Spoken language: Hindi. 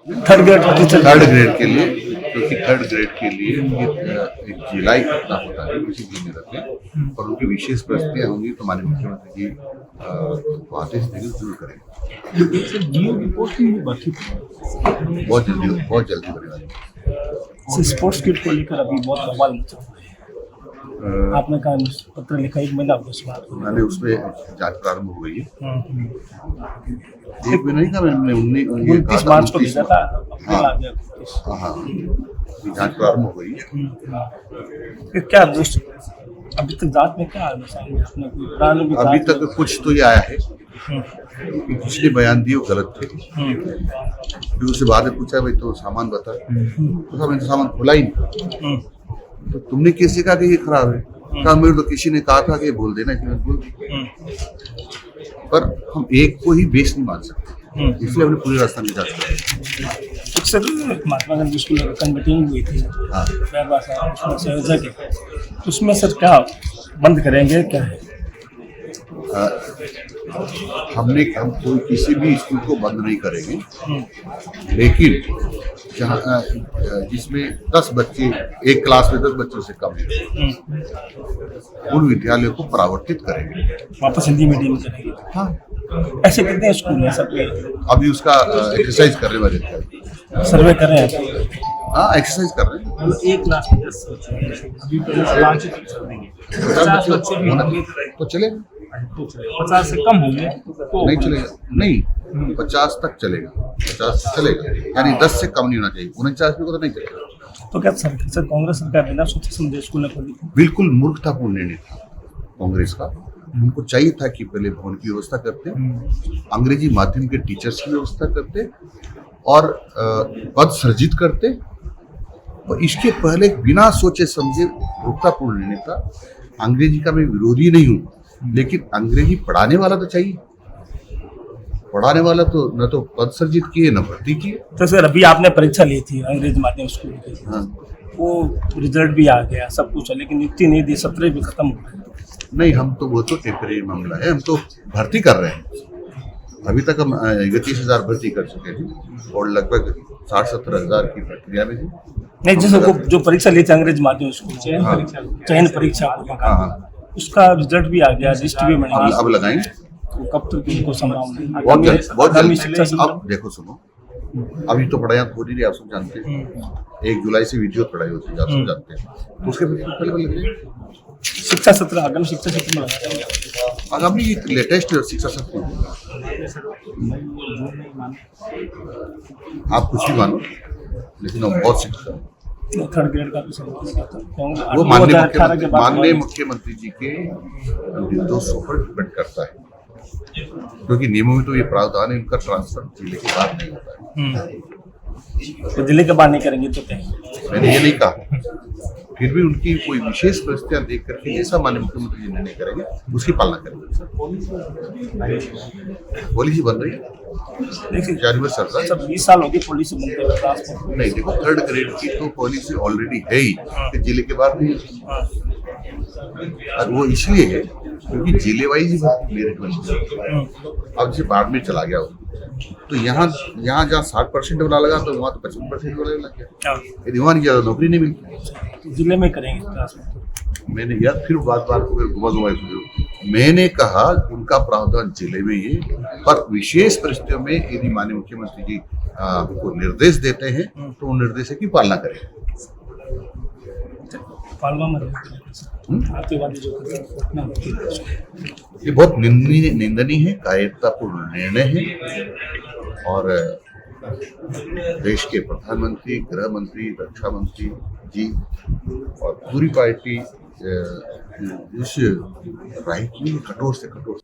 थर्ड ग्रेड के लिए, क्योंकि थर्ड ग्रेड के लिए एक जुलाई का होता है, किसी भी में रखें और उनकी विशेष परिस्थितियाँ होंगी तो माननीय मुख्यमंत्री जी आदेश देंगे, जरूर करेंगे। बहुत जल्दी बनेगा। स्पोर्ट्स किट को लेकर अभी बहुत बवाल मचा हुआ है। आपने कहा पत्र लिखा, 1 महीना हो गया मैंने उसमें जांच प्रारंभ हो गई है। एक महीना नहीं था, मैंने 29 मार्च को भेजा था। हाँ, जांच प्रारंभ हो गई है। फिर क्या दोस्त अभी तक जांच में क्या अभी तक कुछ तो ये आया है कि पिछले बयान दिए वो गलत थे। फिर उससे बाद में पूछा भाई तो सामान बता, तो मैंने तो सामान खोला ही नहीं। तो तुमने कैसे कहा कि ये खराब है? कहा मेरे तो किसी ने कहा था कि बोल देना, कि मैं बोल। पर हम एक को ही बेस नहीं मान सकते, इसलिए हमने पूरी राजस्थान की जांच कराई। Sir Mahatma Gandhi school meeting हुई थी, संयोजक है, उसमें सर क्या बंद करेंगे, क्या है? हम कोई किसी भी स्कूल को बंद नहीं करेंगे, लेकिन जहाँ जिसमें 10 बच्चे, एक क्लास में 10 बच्चों से कम है, उन विद्यालयों को परावर्तित करेंगे, वापस हिंदी मीडियम करेंगे। हाँ, ऐसे कितने स्कूल हैं सब? अभी उसका एक्सरसाइज करने वाले थे, सर्वे कर रहे हैं। हाँ, एक्सरसाइज कर रहे हैं। एक क्लास में 10 बच्चे, अभी 5 तो चलेगा, 50 से कम होंगे तो नहीं चलेगा, नहीं 50 तक चलेगा, 50 चलेगा, यानी 10 से कम नहीं होना चाहिए। 49 को तो नहीं चलेगा। तो क्या सर कांग्रेस सरकार बिना सोचे समझे स्कूल खोली? बिल्कुल मूर्खतापूर्ण निर्णय था कांग्रेस का। उनको चाहिए था कि पहले भवन की व्यवस्था करते, अंग्रेजी माध्यम के टीचर्स की व्यवस्था करते और पद सृजित करते, और इसके पहले बिना सोचे समझे मूर्खतापूर्ण निर्णय था। अंग्रेजी का मैं विरोधी नहीं हूँ, लेकिन अंग्रेजी पढ़ाने वाला तो चाहिए। पढ़ाने वाला तो न तो पद सृजित किए न भर्ती किए। तो सर अभी आपने परीक्षा ली थी अंग्रेजी माध्यम स्कूल की, हाँ, वो रिजल्ट भी आ गया, सब कुछ है, लेकिन नियुक्ति नहीं दी, 17 भी खत्म हो गए। नहीं, हम तो वो तो टेम्परेरी मामला है, हम तो भर्ती कर रहे हैं। अभी तक हम 31,000 भर्ती कर चुके थे और लगभग 60-70 हज़ार की प्रक्रिया में थी। नहीं, जैसे जो परीक्षा ली थी अंग्रेजी माध्यम स्कूल, चयन परीक्षा, उसका रिजल्ट भी आ गया, लिस्ट भी बनी, अब लगाएंगे। कब तक इनको संभालना? बहुत जल्द। अब देखो सुनो, अभी तो पढ़ाई हो नहीं रही, आप सब जानते हैं। 1 जुलाई से वीडियो पढ़ाई होती है, आप सब जानते हैं। तो उसके पहले शिक्षा सत्र, आगामी शिक्षा सत्र में लगाएंगे। आगामी लेटेस्ट शिक्षा सत्र, आप कुछ भी मानो, लेकिन हम बहुत शिक्षा, थर्ड ग्रेड का वो माननीय मुख्यमंत्री जी के निर्देशों पर डिपेंड करता है, क्योंकि नियमों में तो ये प्रावधान है, इनका ट्रांसफर जिले के बाद नहीं होता है। तो जिले के बाहर नहीं करेंगे तो क्या? मैंने ये नहीं कहा, फिर भी उनकी कोई विशेष परिस्थितियां देख करके जैसा माननीय मुख्यमंत्री जी निर्णय करेंगे उसकी पालना करेंगे। पॉलिसी बन रही है, देखिए जानवर सरकार, 20 साल हो गए पॉलिसी बनते हुए। नहीं देखो, थर्ड ग्रेड की तो पॉलिसी ऑलरेडी है ही कि जिले के बाहर नहीं, और वो इसलिए है क्योंकि जिले वाइज मेरिट बन, अब जैसे बाड़मेर चला गया तो यहाँ जहाँ 60% वाला लगा तो वहाँ तो 55% वाला लग गया। यदि वहाँ नहीं ज़्यादा नौकरी नहीं मिलती, जिले में करेंगे। मैंने यार फिर बात घुमा मैंने कहा उनका प्रावधान जिले में ही, पर विशेष परिस्थितियों में यदि माननीय मुख्यमंत्री जी को निर्देश देते हैं तो उन निर्देशों की पालना करें। ये बहुत निंदनीय है, कायरतापूर्ण निर्णय है, और देश के प्रधानमंत्री, गृह मंत्री, रक्षा मंत्री जी और पूरी पार्टी इस राय की कठोर से कठोर